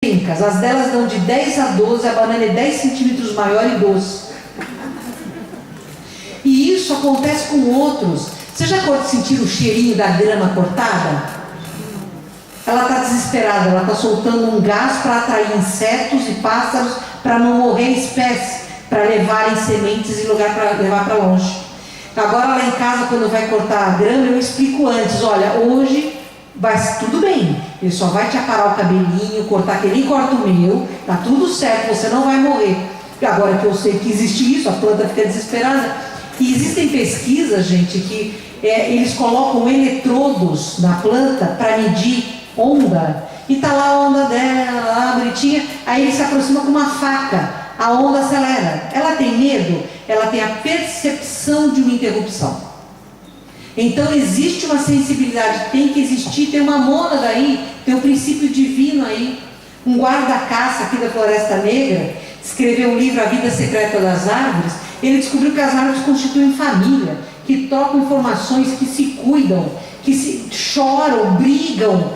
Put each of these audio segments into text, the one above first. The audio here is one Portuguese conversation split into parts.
trincas. As delas dão de 10 a 12, a banana é 10 centímetros maior e doce. E isso acontece com outros. Você já sentiu o cheirinho da grama cortada? Ela está desesperada, ela está soltando um gás para atrair insetos e pássaros, para não morrer espécie, para levarem sementes e lugar para levar para longe. Agora lá em casa, quando vai cortar a grama, eu explico antes: olha, hoje vai tudo bem, ele só vai te aparar o cabelinho, cortar, que nem corta o meu, tá tudo certo, você não vai morrer. Agora que eu sei que existe isso, a planta fica desesperada. E existem pesquisas, gente, que eles colocam eletrodos na planta para medir onda, e tá lá a onda dela, lá bonitinha, aí ele se aproxima com uma faca, a onda acelera. Ela tem medo? Ela tem a percepção de uma interrupção. Então existe uma sensibilidade, tem que existir, tem uma mônada aí, tem um princípio divino aí. Um guarda-caça aqui da Floresta Negra escreveu um livro, A Vida Secreta das Árvores. Ele descobriu que as árvores constituem família, que trocam informações, que se cuidam, que se choram, brigam,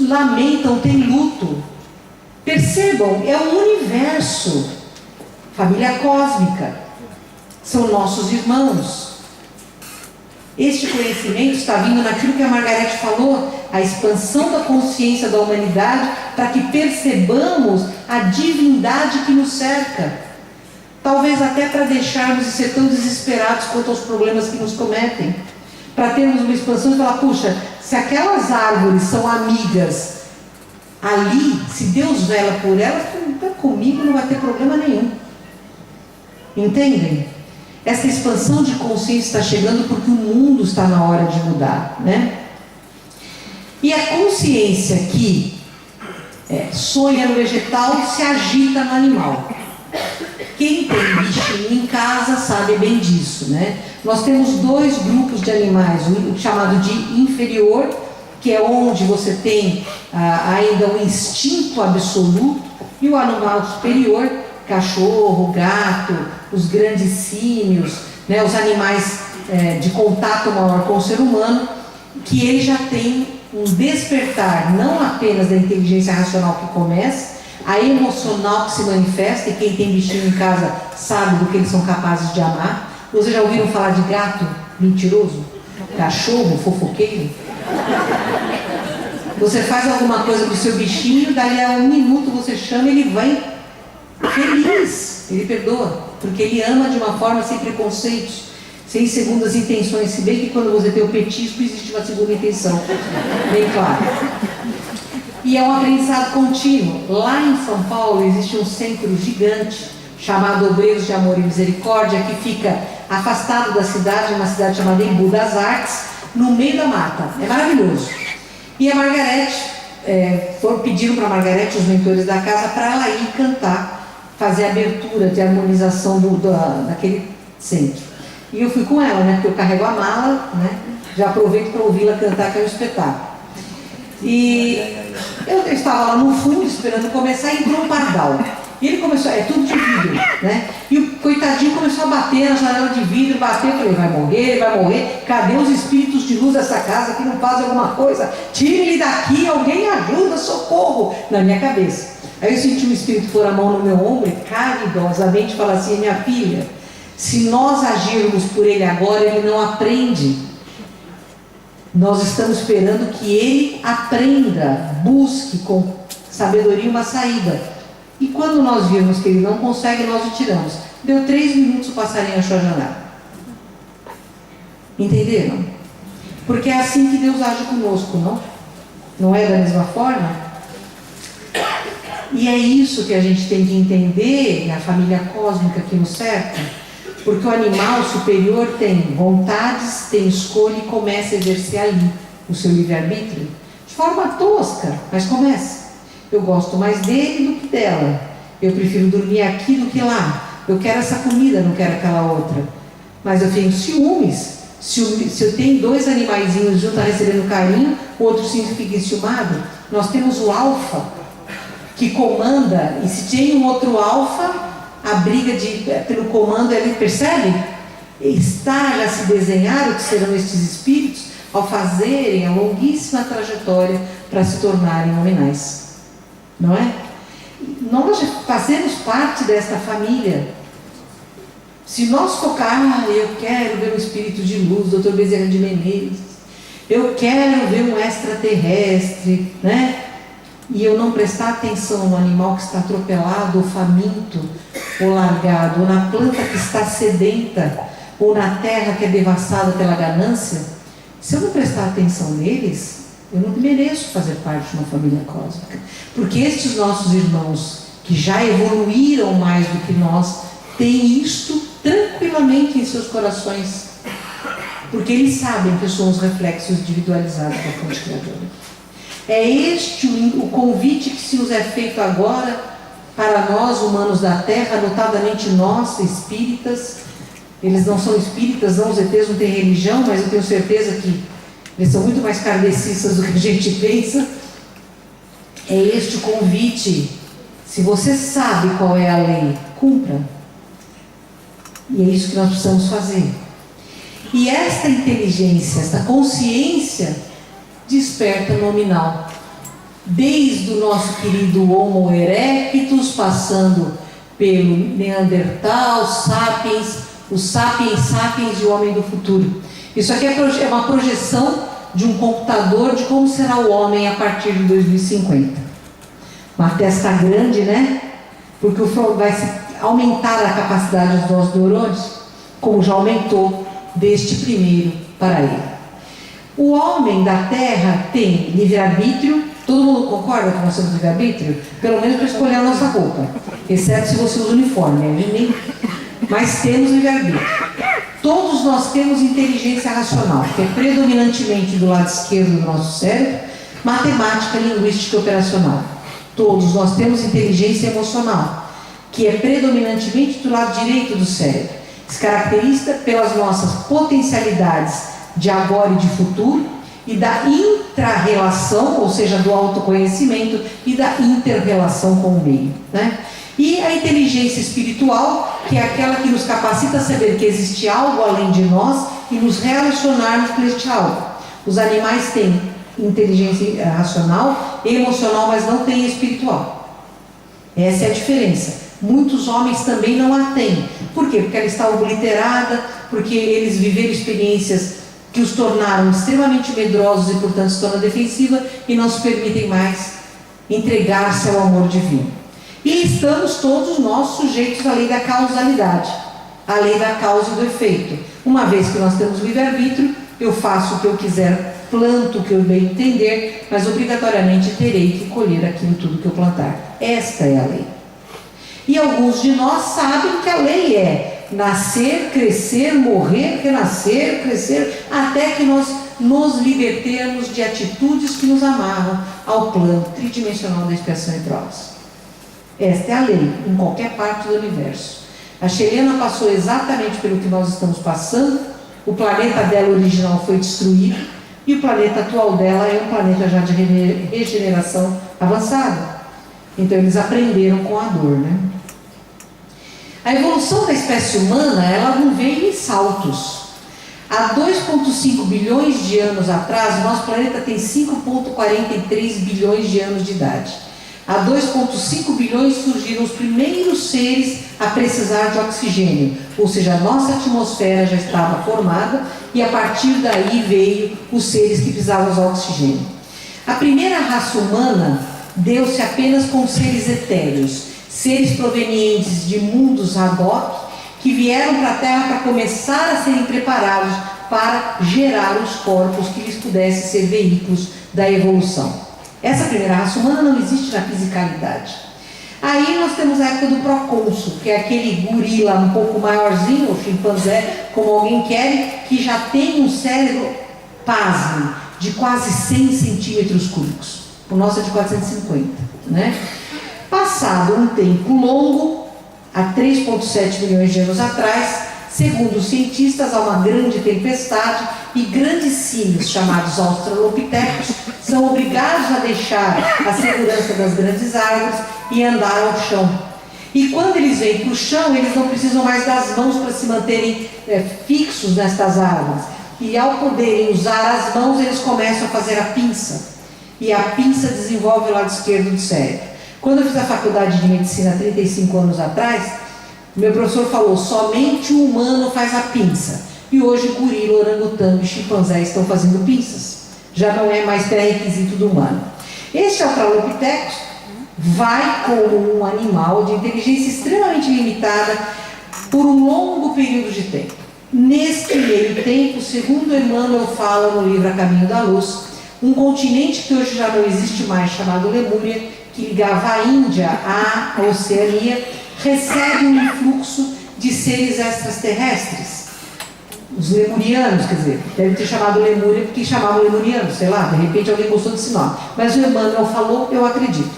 lamentam, têm luto. Percebam, é um universo, família cósmica, são nossos irmãos. Este conhecimento está vindo naquilo que a Margarete falou, a expansão da consciência da humanidade, para que percebamos a divindade que nos cerca. Talvez até para deixarmos de ser tão desesperados quanto aos problemas que nos cometem. Para termos uma expansão e falar: puxa, se aquelas árvores são amigas ali, se Deus vela por elas, então comigo não vai ter problema nenhum. Entendem? Essa expansão de consciência está chegando porque o mundo está na hora de mudar, né? E a consciência que sonha no vegetal se agita no animal. Quem tem bichinho em casa sabe bem disso, né? Nós temos dois grupos de animais, o chamado de inferior, que é onde você tem ainda o instinto absoluto, e o animal superior, cachorro, gato, os grandes símios, né, os animais de contato maior com o ser humano, que ele já tem um despertar, não apenas da inteligência racional que começa, a emocional que se manifesta, e quem tem bichinho em casa sabe do que eles são capazes de amar. Vocês já ouviram falar de gato mentiroso? Cachorro fofoqueiro? Você faz alguma coisa com o seu bichinho, dali a um minuto você chama, ele vai feliz, ele perdoa, porque ele ama de uma forma sem preconceitos, sem segundas intenções, se bem que quando você tem o petisco existe uma segunda intenção, bem claro. E é um aprendizado contínuo. Lá em São Paulo existe um centro gigante chamado Obreiros de Amor e Misericórdia, que fica afastado da cidade, uma cidade chamada Embu das Artes, no meio da mata. É maravilhoso. E a Margarete, pediram para a Margarete, os mentores da casa, para ela ir cantar, fazer a abertura de harmonização daquele centro. E eu fui com ela, né, porque eu carrego a mala, né, já aproveito para ouvi-la cantar, que é um espetáculo. E eu estava lá no fundo esperando começar, e entrou um pardal. E ele começou, é tudo de vidro, né? E o coitadinho começou a bater na janela de vidro, bater. Eu falei: vai morrer, cadê os espíritos de luz dessa casa que não fazem alguma coisa? Tire ele daqui, alguém ajuda, socorro! Na minha cabeça. Aí eu senti um espírito pôr a mão no meu ombro e caridosamente falar assim: minha filha, se nós agirmos por ele agora, ele não aprende. Nós estamos esperando que ele aprenda, busque com sabedoria uma saída. E quando nós virmos que ele não consegue, nós o tiramos. Deu 3 minutos, o passarinho achou a janela. Entenderam? Porque é assim que Deus age conosco, não? Não é da mesma forma? E é isso que a gente tem que entender na família cósmica que nos cerca. Porque o animal superior tem vontades, tem escolha e começa a exercer ali o seu livre-arbítrio. De forma tosca, mas começa. Eu gosto mais dele do que dela. Eu prefiro dormir aqui do que lá. Eu quero essa comida, não quero aquela outra. Mas eu tenho ciúmes. Se eu tenho 2 animaizinhos juntos recebendo carinho, o outro fica enciumado. Nós temos o alfa, que comanda, e se tem um outro alfa, a briga pelo comando, ele percebe? Está já se desenhar o que serão estes espíritos ao fazerem a longuíssima trajetória para se tornarem nominais. Não é? nós já fazemos parte desta família. Se nós focar, eu quero ver um espírito de luz, Dr. Bezerra de Menezes, eu quero ver um extraterrestre, né? E eu não prestar atenção no animal que está atropelado, ou faminto, ou largado, ou na planta que está sedenta, ou na terra que é devastada pela ganância, se eu não prestar atenção neles, eu não mereço fazer parte de uma família cósmica. Porque estes nossos irmãos, que já evoluíram mais do que nós, têm isto tranquilamente em seus corações. Porque eles sabem que somos reflexos individualizados da fonte criadora. É este o convite que se nos é feito agora para nós, humanos da Terra, notadamente nós, espíritas. Eles não são espíritas, não, os ETs não têm religião, mas eu tenho certeza que eles são muito mais kardecistas do que a gente pensa. É este o convite. Se você sabe qual é a lei, cumpra. E é isso que nós precisamos fazer. E esta inteligência, esta consciência, desperta nominal. Desde o nosso querido Homo erectus, passando pelo Neandertal, Sapiens, o Sapiens Sapiens e o homem do futuro. Isso aqui é uma projeção de um computador de como será o homem a partir de 2050. Uma testa grande, né? Porque o Freud vai aumentar a capacidade dos nossos neurônios, como já aumentou deste primeiro para ele. O homem da Terra tem livre-arbítrio. Todo mundo concorda que nós temos livre-arbítrio? Pelo menos para escolher a nossa roupa, exceto se você usa uniforme, mas temos livre-arbítrio. Todos nós temos inteligência racional, que é predominantemente do lado esquerdo do nosso cérebro, matemática, linguística e operacional. Todos nós temos inteligência emocional, que é predominantemente do lado direito do cérebro, que se caracteriza pelas nossas potencialidades de agora e de futuro, e da intra-relação, ou seja, do autoconhecimento, e da inter-relação com o meio, né? E a inteligência espiritual, que é aquela que nos capacita a saber que existe algo além de nós e nos relacionarmos com este algo. Os animais têm inteligência racional e emocional, mas não têm espiritual. Essa é a diferença. Muitos homens também não a têm. Por quê? Porque ela está obliterada, porque eles viveram experiências que os tornaram extremamente medrosos e, portanto, se tornam defensiva e não se permitem mais entregar-se ao amor divino. E estamos todos nós sujeitos à lei da causalidade, à lei da causa e do efeito. Uma vez que nós temos livre-arbítrio, eu faço o que eu quiser, planto o que eu bem entender, mas obrigatoriamente terei que colher aquilo tudo que eu plantar. Esta é a lei. E alguns de nós sabem que a lei é nascer, crescer, morrer, renascer, crescer, até que nós nos libertemos de atitudes que nos amarram ao plano tridimensional da expiação e provas. Esta é a lei, em qualquer parte do universo. A Xelena passou exatamente pelo que nós estamos passando. O planeta dela original foi destruído, e o planeta atual dela é um planeta já de regeneração avançada. Então eles aprenderam com a dor, né? A evolução da espécie humana, ela não veio em saltos. Há 2,5 bilhões de anos atrás, o nosso planeta tem 5,43 bilhões de anos de idade. Há 2,5 bilhões surgiram os primeiros seres a precisar de oxigênio, ou seja, a nossa atmosfera já estava formada e a partir daí veio os seres que precisavam de oxigênio. A primeira raça humana deu-se apenas com seres etéreos, seres provenientes de mundos Hadok, que vieram para a Terra para começar a serem preparados para gerar os corpos que lhes pudessem ser veículos da evolução. Essa primeira raça humana não existe na fisicalidade. Aí nós temos a época do procônsul, que é aquele gorila um pouco maiorzinho, ou chimpanzé, como alguém quer, que já tem um cérebro, pasme, de quase 100 centímetros cúbicos. O nosso é de 450, né? Passado um tempo longo, há 3,7 milhões de anos atrás, segundo os cientistas, há uma grande tempestade e grandes símios, chamados australopitecos, são obrigados a deixar a segurança das grandes árvores e andar ao chão. E quando eles vêm para o chão, eles não precisam mais das mãos para se manterem fixos nestas árvores. E ao poderem usar as mãos, eles começam a fazer a pinça. E a pinça desenvolve o lado esquerdo do cérebro. Quando eu fiz a faculdade de medicina há 35 anos atrás, meu professor falou, somente o humano faz a pinça. E hoje gorila, orangotango e chimpanzé estão fazendo pinças. Já não é mais pré-requisito do humano. Este Australopithecus vai como um animal de inteligência extremamente limitada por um longo período de tempo. Neste meio tempo, segundo Emmanuel fala no livro A Caminho da Luz, um continente que hoje já não existe mais, chamado Lemúria, que ligava a Índia à Oceania, recebe um influxo de seres extraterrestres. Os lemurianos, quer dizer, deve ter chamado Lemúria porque chamavam lemurianos, sei lá, de repente alguém gostou desse nome. Mas o Emmanuel falou, eu acredito.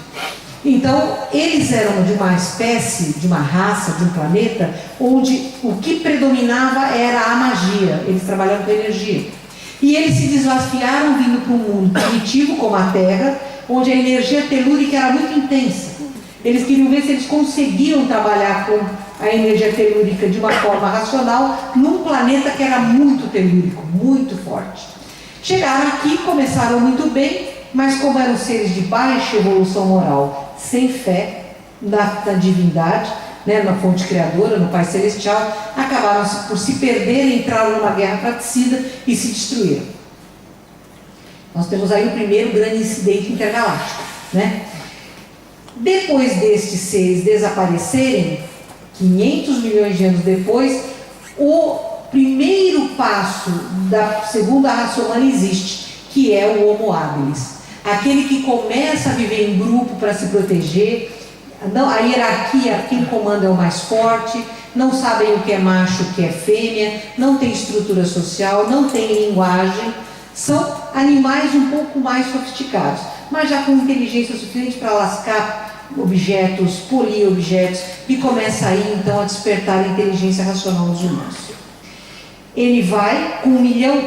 Então, eles eram de uma espécie, de uma raça, de um planeta, onde o que predominava era a magia. Eles trabalhavam com energia. E eles se desafiaram vindo para um mundo primitivo, como a Terra, onde a energia telúrica era muito intensa. Eles queriam ver se eles conseguiam trabalhar com a energia telúrica de uma forma racional num planeta que era muito telúrico, muito forte. Chegaram aqui, começaram muito bem, mas como eram seres de baixa evolução moral, sem fé na divindade, né, na fonte criadora, no Pai Celestial, acabaram por se perder, entraram numa guerra fratricida e se destruíram. Nós temos aí o primeiro grande incidente intergaláctico, né? Depois destes seres desaparecerem, 500 milhões de anos depois, o primeiro passo da segunda raça humana existe, que é o Homo habilis. Aquele que começa a viver em grupo para se proteger, não, a hierarquia, quem comanda é o mais forte, não sabem o que é macho, o que é fêmea, não tem estrutura social, não tem linguagem, são animais um pouco mais sofisticados, mas já com inteligência suficiente para lascar objetos, polir objetos, e começa aí então a despertar a inteligência racional nos humanos. Ele vai,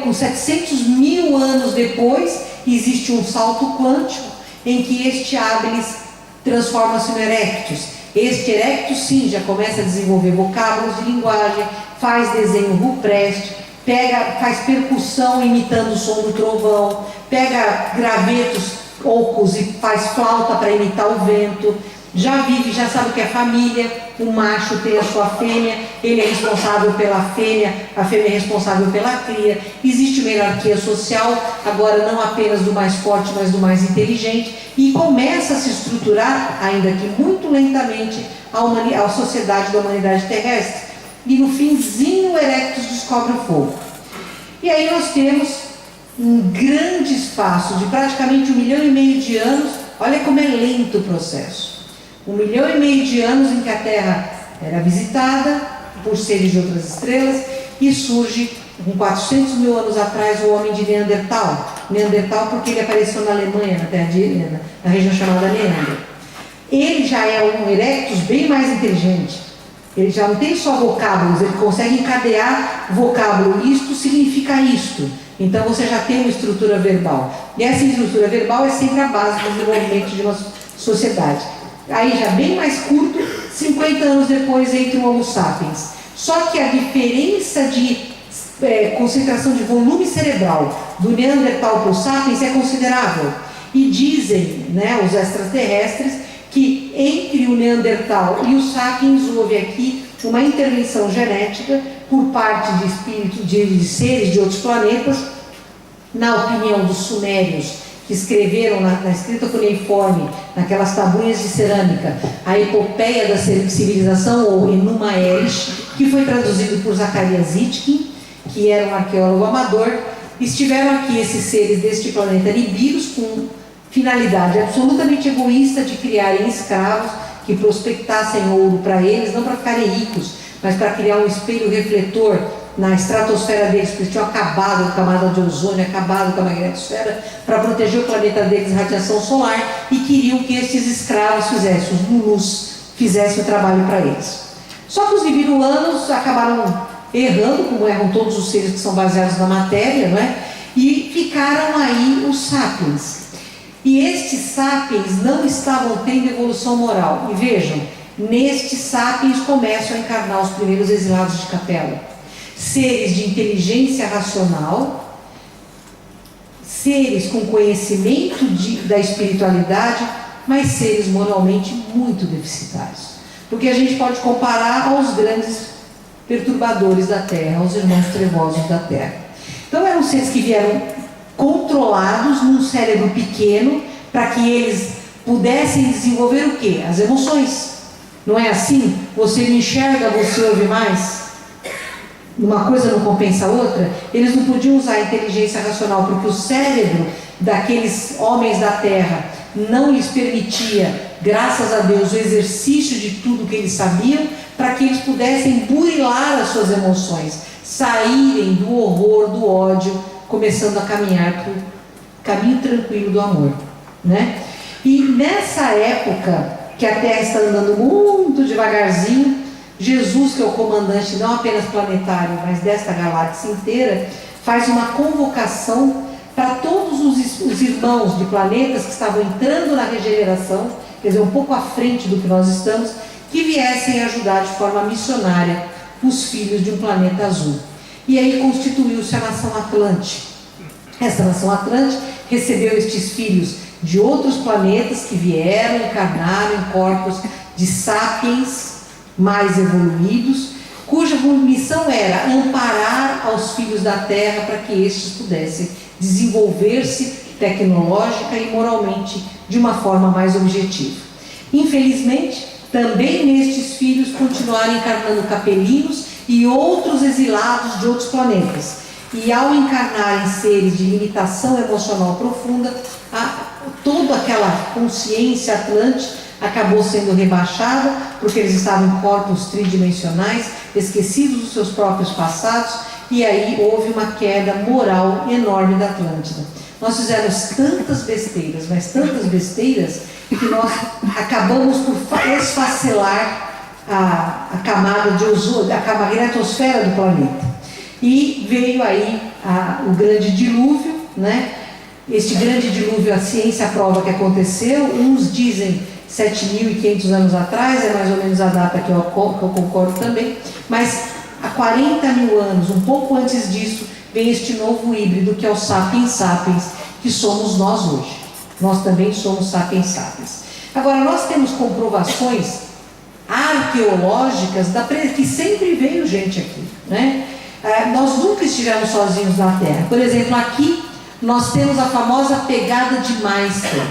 com 700 mil anos depois, existe um salto quântico em que este habilis transforma-se no erectus. Este erectus sim já começa a desenvolver vocábulos de linguagem, faz desenho rupestre, faz percussão imitando o som do trovão, pega gravetos ocos e faz flauta para imitar o vento, já vive, já sabe o que é família, o macho tem a sua fêmea, ele é responsável pela fêmea, a fêmea é responsável pela cria, existe uma hierarquia social, agora não apenas do mais forte, mas do mais inteligente, e começa a se estruturar, ainda que muito lentamente, a sociedade da humanidade terrestre, e no finzinho o Erectus descobre o fogo. E aí nós temos um grande espaço de praticamente 1,5 milhão de anos, olha como é lento o processo. 1,5 milhão de anos em que a Terra era visitada por seres de outras estrelas e surge, com 400 mil anos atrás, o homem de Neandertal. Neandertal porque ele apareceu na Alemanha, na terra de, na região chamada Neander. Ele já é um Erectus bem mais inteligente. Ele já não tem só vocábulos, ele consegue encadear vocábulo. Isto significa isto. Então você já tem uma estrutura verbal. E essa estrutura verbal é sempre a base do desenvolvimento de uma sociedade. Aí já bem mais curto, 50 anos depois entra o Homo sapiens. Só que a diferença de concentração de volume cerebral do Neandertal para o sapiens é considerável. E dizem, né, os extraterrestres, que entre o Neandertal e o sapiens houve aqui uma intervenção genética por parte de espíritos, de seres de outros planetas, na opinião dos sumérios, que escreveram na escrita cuneiforme, naquelas tabuinhas de cerâmica, a epopeia da civilização, ou Enuma Elish, que foi traduzido por Zacarias Sitchin, que era um arqueólogo amador. Estiveram aqui esses seres deste planeta Nibiros com finalidade absolutamente egoísta de criarem escravos que prospectassem ouro para eles, não para ficarem ricos, mas para criar um espelho refletor na estratosfera deles, porque eles tinham acabado com a camada de ozônio, acabado com a magnetosfera, para proteger o planeta deles de radiação solar, e queriam que estes escravos fizessem, os mulus, fizessem o trabalho para eles. Só que os nibiruanos acabaram errando, como erram todos os seres que são baseados na matéria, não é? E ficaram aí os sapiens. E estes sapiens não estavam tendo evolução moral. E vejam, nestes sapiens começam a encarnar os primeiros exilados de Capela. Seres de inteligência racional, seres com conhecimento da espiritualidade, mas seres moralmente muito deficitários. Porque a gente pode comparar aos grandes perturbadores da Terra, aos irmãos trevosos da Terra. Então eram seres que vieram controlados num cérebro pequeno para que eles pudessem desenvolver o quê? As emoções. Não é assim? Você me enxerga, você ouve mais? Uma coisa não compensa a outra. Eles não podiam usar a inteligência racional porque o cérebro daqueles homens da Terra não lhes permitia, graças a Deus, o exercício de tudo que eles sabiam, para que eles pudessem burilar as suas emoções, saírem do horror, do ódio, começando a caminhar para o caminho tranquilo do amor, né? E nessa época que a Terra está andando muito devagarzinho, Jesus, que é o comandante não apenas planetário, mas desta galáxia inteira, faz uma convocação para todos os irmãos de planetas que estavam entrando na regeneração, quer dizer, um pouco à frente do que nós estamos, que viessem ajudar de forma missionária os filhos de um planeta azul. E aí constituiu-se a nação Atlante. Essa nação Atlante recebeu estes filhos de outros planetas que vieram, encarnaram em corpos de sapiens mais evoluídos, cuja missão era amparar aos filhos da Terra para que estes pudessem desenvolver-se tecnológica e moralmente de uma forma mais objetiva. Infelizmente, também nestes filhos continuaram encarnando capelinos e outros exilados de outros planetas. E ao encarnarem seres de limitação emocional profunda, toda aquela consciência atlante acabou sendo rebaixada, porque eles estavam em corpos tridimensionais, esquecidos dos seus próprios passados, e aí houve uma queda moral enorme da Atlântida. Nós fizemos tantas besteiras, mas tantas besteiras, que nós acabamos por esfacelar a camada de ozônio, a magnetosfera do planeta. E veio aí o grande dilúvio, né? Este grande dilúvio, a ciência prova que aconteceu. Uns dizem 7.500 anos atrás, é mais ou menos a data que eu concordo também, mas há 40 mil anos, um pouco antes disso, vem este novo híbrido que é o Sapiens Sapiens, que somos nós hoje. Nós também somos Sapiens Sapiens. Agora, nós temos comprovações arqueológicas que sempre veio gente aqui, né? Nós nunca estivemos sozinhos na Terra. Por exemplo, aqui nós temos a famosa pegada de Meister,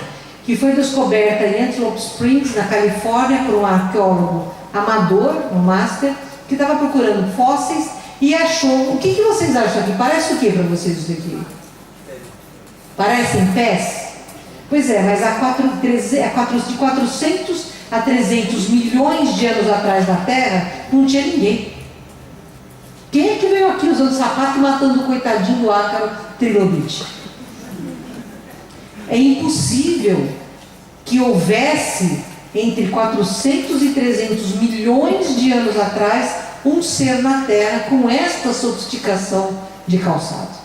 que foi descoberta em Antelope Springs, na Califórnia, por um arqueólogo amador, um master, que estava procurando fósseis e achou... O que vocês acham aqui? Parece o que para vocês isso aqui? Parecem pés? Pois é, mas de 400 a 300 milhões de anos atrás na Terra, não tinha ninguém. Quem é que veio aqui usando sapato e matando o coitadinho do ácaro trilobite? É impossível que houvesse entre 400 e 300 milhões de anos atrás um ser na Terra com esta sofisticação de calçado.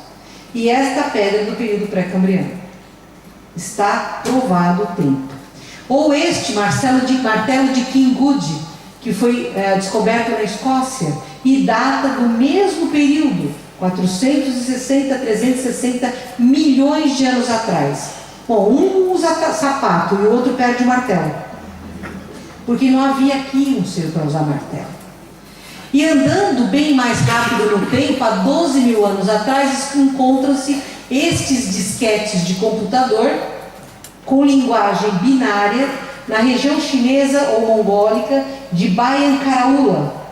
E esta pedra do período pré-cambriano. Está provado o tempo. Ou este martelo de King Good, que foi descoberto na Escócia e data do mesmo período, 460 a 360 milhões de anos atrás. Bom, um usa sapato e o outro perde o martelo, porque não havia aqui um ser para usar martelo. E andando bem mais rápido no tempo, há 12 mil anos atrás, encontram-se estes disquetes de computador com linguagem binária na região chinesa ou mongólica de Bayan Karaula.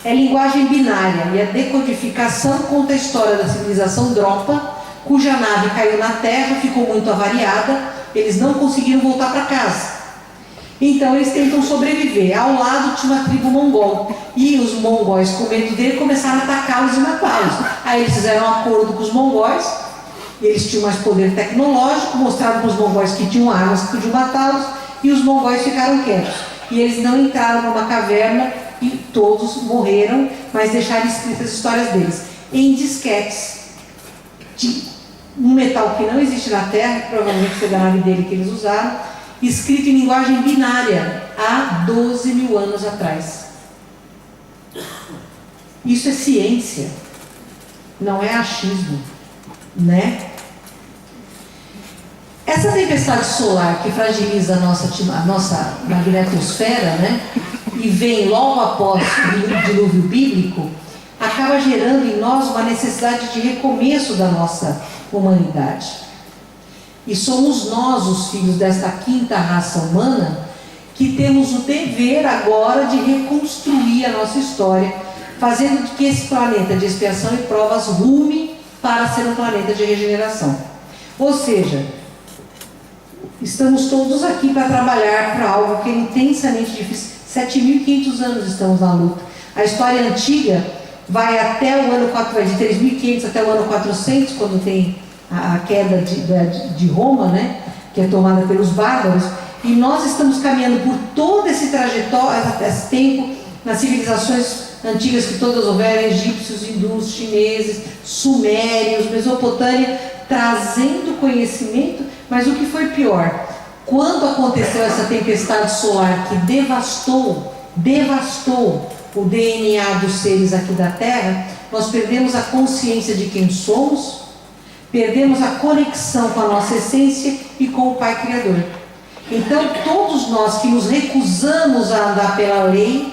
É linguagem binária e a decodificação conta a história da civilização Dropa, cuja nave caiu na Terra, ficou muito avariada, eles não conseguiram voltar para casa. Então eles tentam sobreviver. Ao lado tinha uma tribo mongol e os mongóis, com medo dele, começaram a atacá-los e matá-los. Aí eles fizeram um acordo com os mongóis, eles tinham mais poder tecnológico, mostraram para os mongóis que tinham armas que podiam matá-los, e os mongóis ficaram quietos. E eles não entraram numa caverna e todos morreram, mas deixaram escritas as histórias deles em disquetes de um metal que não existe na Terra, provavelmente foi da nave dele que eles usaram, escrito em linguagem binária há 12 mil anos atrás. Isso é ciência, não é achismo, né? Essa tempestade solar que fragiliza a nossa magnetosfera, né, e vem logo após o dilúvio bíblico, acaba gerando em nós uma necessidade de recomeço da nossa humanidade. E somos nós, os filhos desta quinta raça humana, que temos o dever agora de reconstruir a nossa história, fazendo que esse planeta de expiação e provas rume para ser um planeta de regeneração. Ou seja, estamos todos aqui para trabalhar para algo que é intensamente difícil. 7.500 anos estamos na luta. A história antiga vai até o ano 4, vai de 3.500 até o ano 400, quando tem a queda de Roma, né, que é tomada pelos bárbaros. E nós estamos caminhando por todo esse trajetório, esse tempo, nas civilizações antigas que todas houveram, egípcios, hindus, chineses, sumérios, Mesopotâmia, trazendo conhecimento. Mas o que foi pior? Quando aconteceu essa tempestade solar que devastou o DNA dos seres aqui da Terra, nós perdemos a consciência de quem somos, perdemos a conexão com a nossa essência e com o Pai Criador. Então, todos nós que nos recusamos a andar pela lei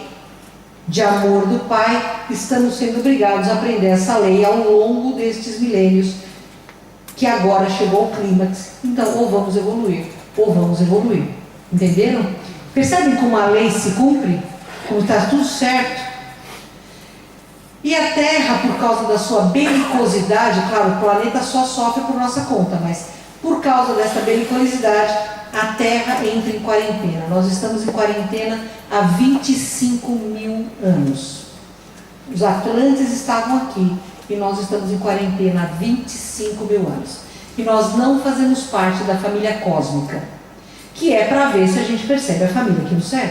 de amor do Pai, estamos sendo obrigados a aprender essa lei ao longo destes milênios, que agora chegou ao clímax. Então, ou vamos evoluir, ou vamos evoluir. Entenderam? Percebem como a lei se cumpre? Como está tudo certo? E a Terra, por causa da sua belicosidade, claro, o planeta só sofre por nossa conta, mas por causa dessa belicosidade, a Terra entra em quarentena. Nós estamos em quarentena há 25.000 anos. Os Atlantes estavam aqui e nós estamos em quarentena há 25.000 anos. E nós não fazemos parte da família cósmica, que é para ver se a gente percebe a família aqui no céu.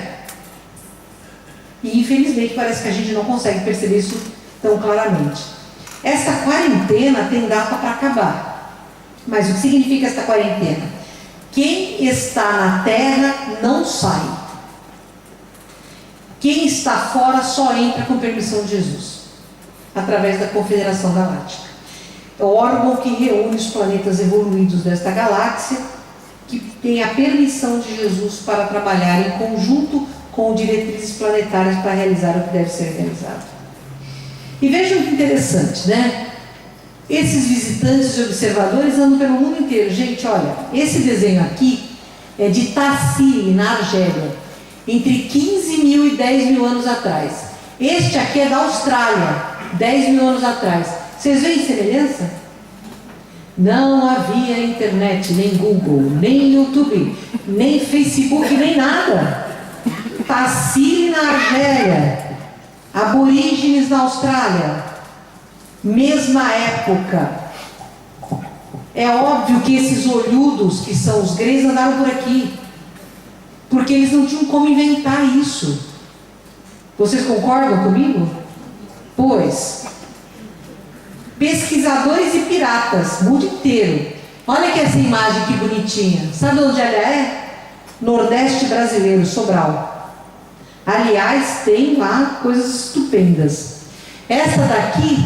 E infelizmente parece que a gente não consegue perceber isso tão claramente. Essa quarentena tem data para acabar. Mas o que significa esta quarentena? Quem está na Terra não sai. Quem está fora só entra com permissão de Jesus, através da Confederação Galáctica. É o órgão que reúne os planetas evoluídos desta galáxia, que tem a permissão de Jesus para trabalhar em conjunto com diretrizes planetárias para realizar o que deve ser realizado. E vejam que interessante, né? Esses visitantes e observadores andam pelo mundo inteiro. Gente, olha, esse desenho aqui é de Tassili, na Argélia, entre 15.000 e 10.000 anos atrás. Este aqui é da Austrália, 10.000 anos atrás. Vocês veem semelhança? Não havia internet, nem Google, nem YouTube, nem Facebook, nem nada. Tassili na Argélia, aborígenes na Austrália, mesma época. É óbvio que esses olhudos, que são os greys, andaram por aqui, porque eles não tinham como inventar isso. Vocês concordam comigo? Pois, pesquisadores e piratas, mundo inteiro. Olha que essa imagem que bonitinha. Sabe onde ela é? Nordeste brasileiro, Sobral. Aliás, tem lá coisas estupendas. Essa daqui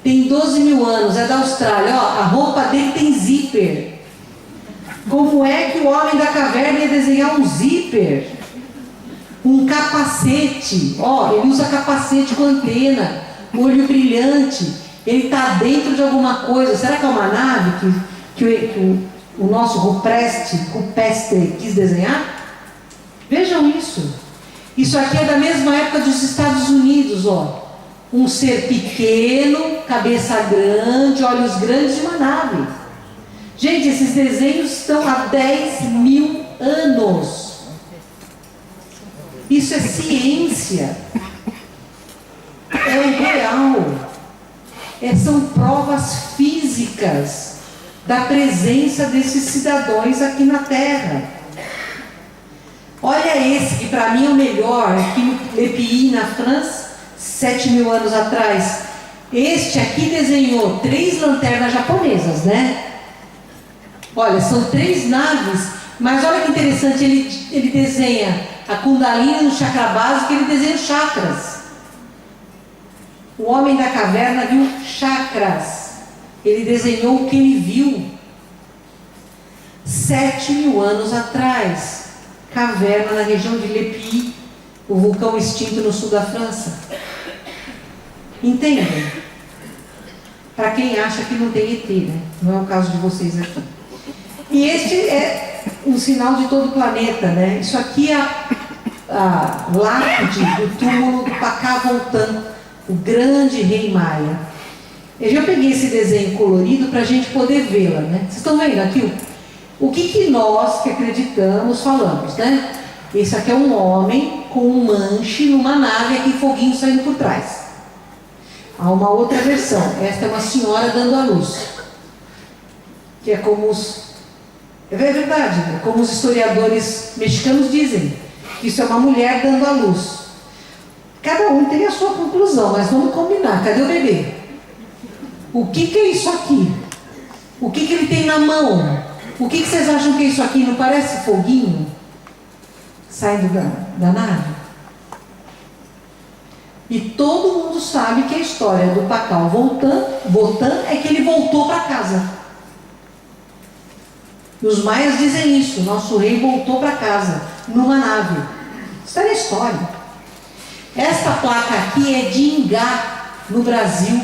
tem 12.000 anos, é da Austrália. Ó, a roupa dele tem zíper. Como é que o homem da caverna ia desenhar um zíper? Um capacete. Ó, ele usa capacete com antena, olho brilhante. Ele está dentro de alguma coisa. Será que é uma nave que o nosso Rupestre quis desenhar? Vejam isso. Isso aqui é da mesma época dos Estados Unidos, ó. Um ser pequeno, cabeça grande, olhos grandes de uma nave. Gente, esses desenhos estão há 10.000 anos. Isso é ciência. É o real. São provas físicas da presença desses cidadãos aqui na Terra. Olha esse, que para mim é o melhor, aqui no Le Pays, na França, 7.000 anos atrás. Este aqui desenhou 3 lanternas japonesas, né? Olha, são 3 naves, mas olha que interessante, ele desenha a Kundalini no chakra básico, ele desenha chakras. O homem da caverna viu chakras. Ele desenhou o que ele viu. 7.000 anos atrás. Caverna na região de Lepi, o vulcão extinto no sul da França. Entendem? Para quem acha que não tem ET, né? Não é o caso de vocês aqui. E este é um sinal de todo o planeta, né? Isso aqui é a lápide do túmulo do Pacá Voltan, o grande rei maia. Eu peguei esse desenho colorido para a gente poder vê-la, né? Vocês estão vendo aqui o que nós que acreditamos falamos, né? Esse aqui é um homem com um manche numa nave aqui, foguinho saindo por trás. Há uma outra versão. Esta é uma senhora dando à luz, que é como é verdade, né? Como os historiadores mexicanos dizem, que isso é uma mulher dando à luz. Cada um tem a sua conclusão, mas vamos combinar. Cadê o bebê? O que é isso aqui? O que ele tem na mão? O que vocês acham que é isso aqui? Não parece foguinho saindo da nave? E todo mundo sabe que a história do Pacá Voltan é que ele voltou para casa. E os maias dizem isso: nosso rei voltou para casa numa nave. Isso é na história. Esta placa aqui é de Ingá, no Brasil.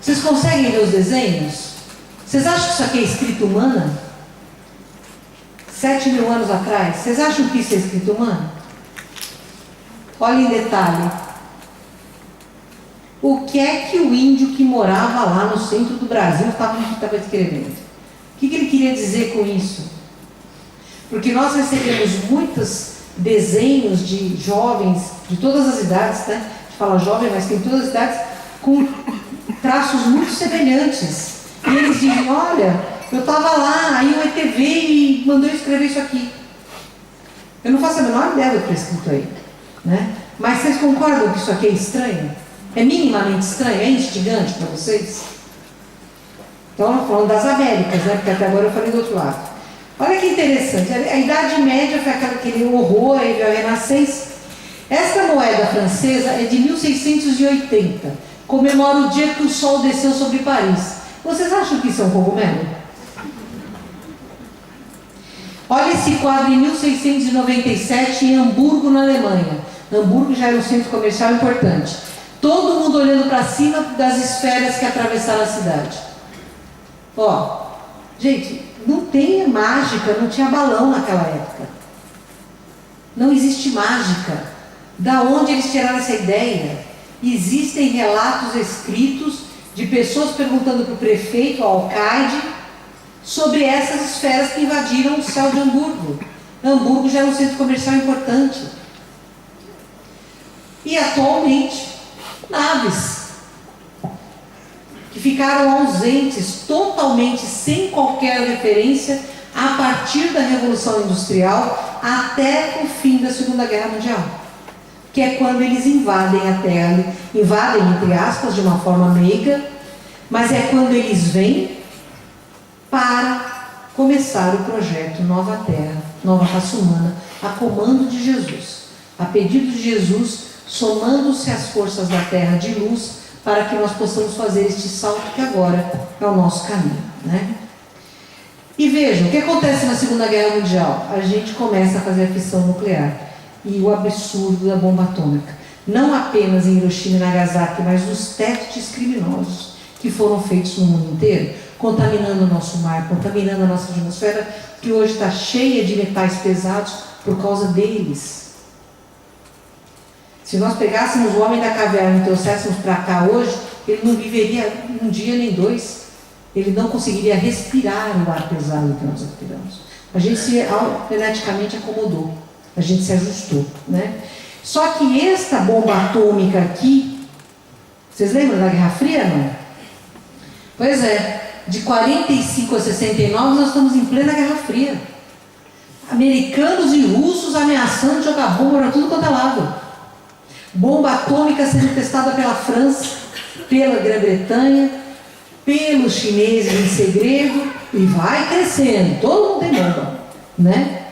Vocês conseguem ver os desenhos? Vocês acham que isso aqui é escrita humana? 7.000 anos atrás. Vocês acham que isso é escrita humana? Olhem em detalhe. O que é que o índio que morava lá no centro do Brasil estava escrevendo? O que ele queria dizer com isso? Porque nós recebemos muitos desenhos de jovens de todas as idades, né? A gente fala jovem, mas tem todas as idades, com traços muito semelhantes. E eles dizem: olha, eu estava lá, aí o ET veio e mandou escrever isso aqui. Eu não faço a menor ideia do que está escrito aí, né? Mas vocês concordam que isso aqui é estranho? É minimamente estranho? É instigante para vocês? Então, falando das Américas, né? Porque até agora eu falei do outro lado. Olha que interessante. A Idade Média foi aquele horror, aí veio a Renascença. Esta moeda francesa é de 1680. Comemora o dia que o sol desceu sobre Paris. Vocês acham que isso é um cogumelo? Olha esse quadro em 1697 em Hamburgo, na Alemanha. Hamburgo já era um centro comercial importante. Todo mundo olhando para cima das esferas que atravessaram a cidade. Ó, gente, não tem mágica, não tinha balão naquela época. Não existe mágica. Da onde eles tiraram essa ideia? Existem relatos escritos de pessoas perguntando para o prefeito, ao alcaide, sobre essas esferas que invadiram o céu de Hamburgo. Hamburgo já era um centro comercial importante. E atualmente, naves que ficaram ausentes, totalmente sem qualquer referência, a partir da Revolução Industrial até o fim da Segunda Guerra Mundial, que é quando eles invadem a Terra, invadem entre aspas de uma forma meiga, mas é quando eles vêm para começar o projeto Nova Terra, Nova Raça Humana, a comando de Jesus, a pedido de Jesus, somando-se às forças da Terra de luz, para que nós possamos fazer este salto que agora é o nosso caminho, né? E vejam, o que acontece na Segunda Guerra Mundial? A gente começa a fazer a fissão nuclear e o absurdo da bomba atômica. Não apenas em Hiroshima e Nagasaki, mas nos testes criminosos que foram feitos no mundo inteiro, contaminando o nosso mar, contaminando a nossa atmosfera, que hoje está cheia de metais pesados por causa deles. Se nós pegássemos o homem da caverna e trouxéssemos para cá hoje, ele não viveria um dia nem dois. Ele não conseguiria respirar o ar pesado que nós respiramos. A gente se geneticamente acomodou, a gente se ajustou, né? Só que esta bomba atômica aqui, vocês lembram da Guerra Fria, não? Pois é, de 45 a 69 nós estamos em plena Guerra Fria. Americanos e russos ameaçando jogar bomba para tudo quanto é lado. Bomba atômica sendo testada pela França, pela Grã-Bretanha, pelos chineses em segredo, e vai crescendo. Todo mundo tem bomba, né?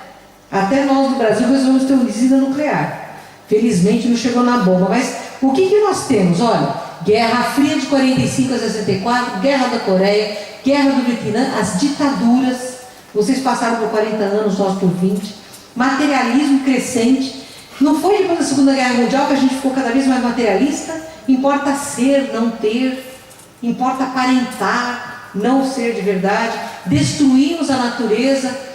Até nós do Brasil resolvemos ter uma usina nuclear. Felizmente não chegou na bomba, mas o que nós temos? Olha, Guerra Fria de 45 a 64, Guerra da Coreia, Guerra do Vietnã, as ditaduras, Vocês passaram por 40 anos, nós por 20. Materialismo crescente. Não foi depois da Segunda Guerra Mundial que a gente ficou cada vez mais materialista? Importa ser, não ter. Importa aparentar, não ser de verdade. Destruímos a natureza.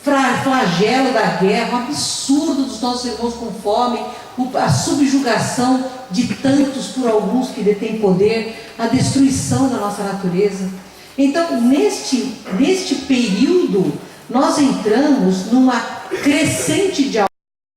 Flagelo da guerra, o absurdo dos nossos irmãos com fome, a subjugação de tantos por alguns que detêm poder, a destruição da nossa natureza. Então, neste período, nós entramos numa crescente de